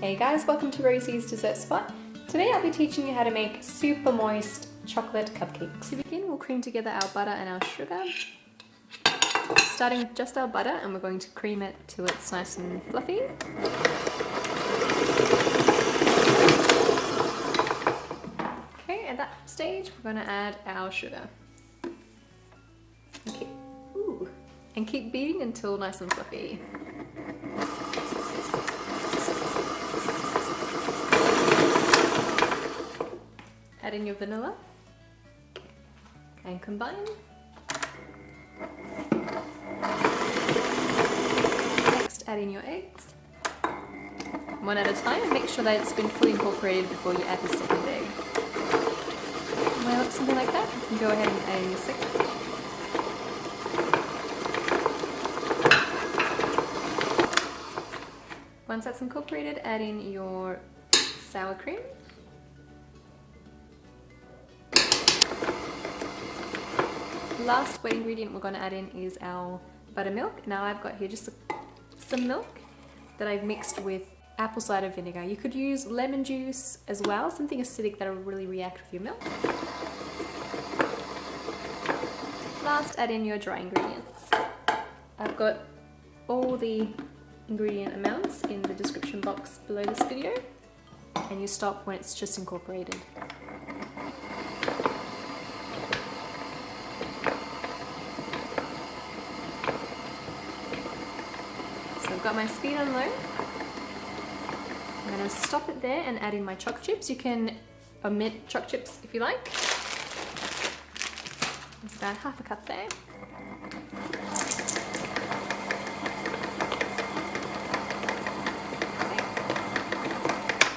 Hey guys, welcome to Rosie's Dessert Spot. Today I'll be teaching you how to make super moist chocolate cupcakes. To begin, we'll cream together our butter and our sugar. Starting with just our butter, and we're going to cream it till it's nice and fluffy. Okay, at that stage we're going to add our sugar. And keep beating until nice and fluffy. Add in your vanilla and combine. Next, add in your eggs, one at a time, and make sure that it's been fully incorporated before you add the second egg. When it looks something like that, you can go ahead and add in your second. Once that's incorporated, add in your sour cream. The last wet ingredient we're going to add in is our buttermilk. Now I've got here just some milk that I've mixed with apple cider vinegar. You could use lemon juice as well, something acidic that will really react with your milk. Last, add in your dry ingredients. I've got all the ingredient amounts in the description box below this video, and you stop when it's just incorporated. So I've got my speed on low. I'm going to stop it there and add in my choc chips. You can omit choc chips if you like. It's about half a cup there.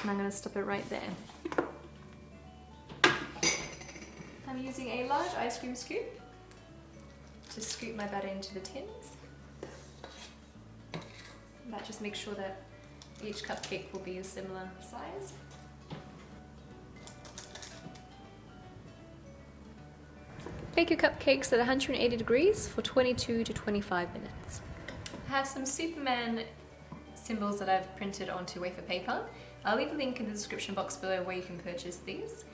And I'm going to stop it right there. I'm using a large ice cream scoop to scoop my batter into the tins. That just makes sure that each cupcake will be a similar size. Bake your cupcakes at 180 degrees for 22 to 25 minutes. I have some Superman symbols that I've printed onto wafer paper. I'll leave a link in the description box below where you can purchase these.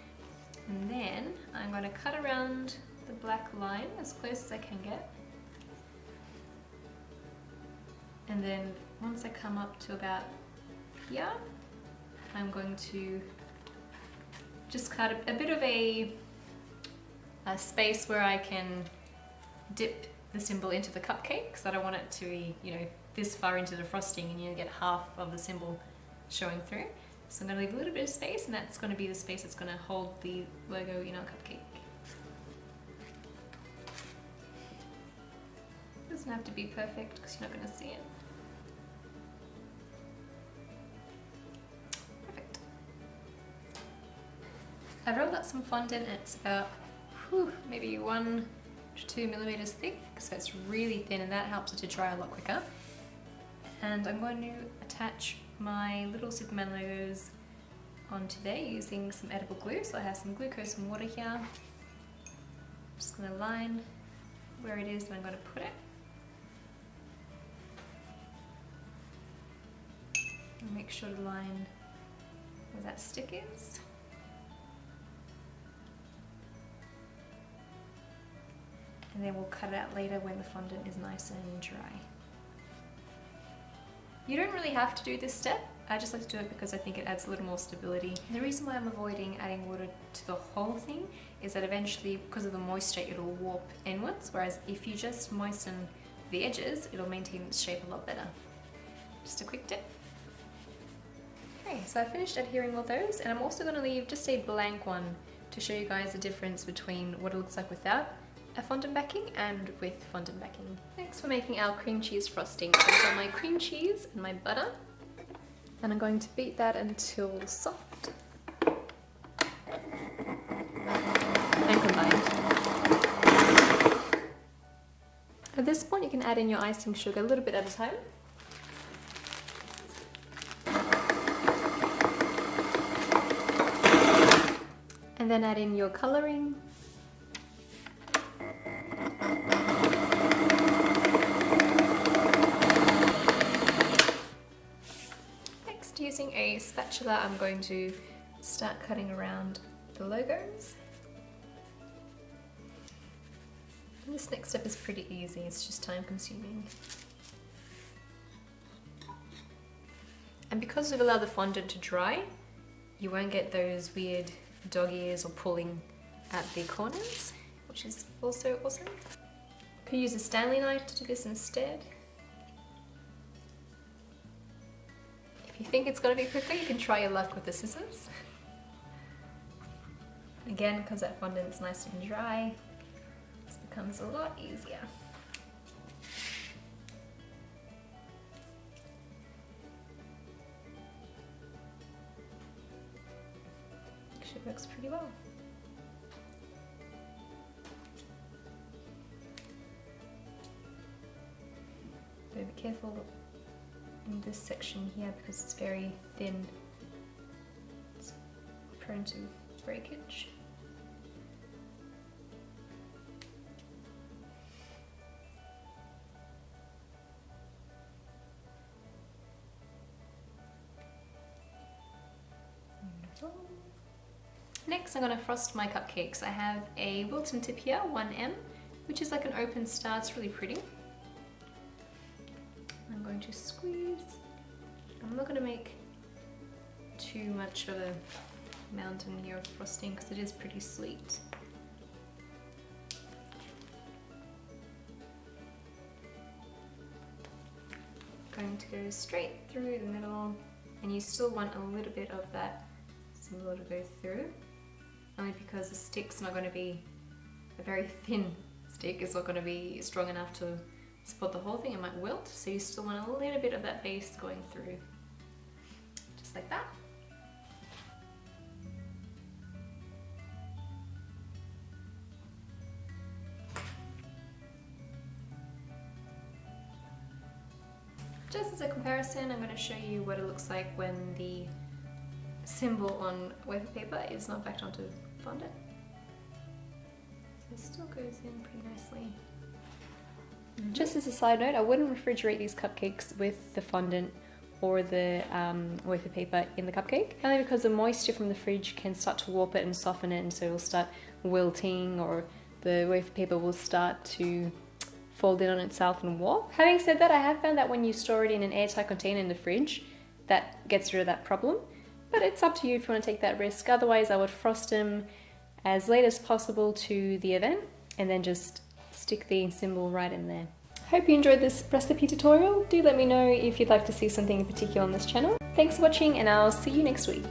And then I'm going to cut around the black line as close as I can get. And then once I come up to about here, I'm going to just cut a bit of a space where I can dip the symbol into the cupcake, because I don't want it to be, this far into the frosting and you get half of the symbol showing through. So I'm going to leave a little bit of space, and that's going to be the space that's going to hold the logo in our cupcake. It doesn't have to be perfect because you're not going to see it. Perfect. I've rolled out some fondant, and it's about maybe 1 to 2 millimeters thick, so it's really thin, and that helps it to dry a lot quicker. And I'm going to attach my little Superman logos onto there using some edible glue. So I have some glucose and water here. I'm just going to line where it is, and I'm going to put it. And make sure to line where that stick is. And then we'll cut it out later when the fondant is nice and dry. You don't really have to do this step. I just like to do it because I think it adds a little more stability. The reason why I'm avoiding adding water to the whole thing is that eventually, because of the moisture, it'll warp inwards, whereas if you just moisten the edges, it'll maintain its shape a lot better. Just a quick dip. Okay, so I finished adhering all those, and I'm also going to leave just a blank one to show you guys the difference between what it looks like without a fondant backing and with fondant backing. Next, we're making our cream cheese frosting. So I've got my cream cheese and my butter, and I'm going to beat that until soft and combined. At this point, you can add in your icing sugar a little bit at a time. And then add in your colouring. Next, using a spatula, I'm going to start cutting around the logos. And this next step is pretty easy, it's just time consuming. And because we've allowed the fondant to dry, you won't get those weird dog ears or pulling at the corners, which is also awesome. You could use a Stanley knife to do this instead. If you think it's going to be quicker, you can try your luck with the scissors. Again, because that fondant's nice and dry, this becomes a lot easier. Actually works pretty well. So be careful in this section here because it's very thin. It's prone to breakage. Wonderful. Next, I'm going to frost my cupcakes. I have a Wilton tip here, 1M, which is like an open star. It's really pretty. I'm going to squeeze. I'm not going to make too much of a mountain here of frosting because it is pretty sweet. Going to go straight through the middle, and you still want a little bit of that symbol to go through, only because the stick's not going to be a very thin stick. It's not going to be strong enough to support the whole thing. It might wilt, so you still want a little bit of that base going through, just like that. Just as a comparison, I'm going to show you what it looks like when the symbol on wafer paper is not backed onto fondant. So it still goes in pretty nicely. Just as a side note, I wouldn't refrigerate these cupcakes with the fondant or the wafer paper in the cupcake, only because the moisture from the fridge can start to warp it and soften it, and so it'll start wilting, or the wafer paper will start to fold in on itself and warp. Having said that, I have found that when you store it in an airtight container in the fridge, that gets rid of that problem. But it's up to you if you want to take that risk. Otherwise, I would frost them as late as possible to the event and then just stick the symbol right in there. Hope you enjoyed this recipe tutorial. Do let me know if you'd like to see something in particular on this channel. Thanks for watching, and I'll see you next week.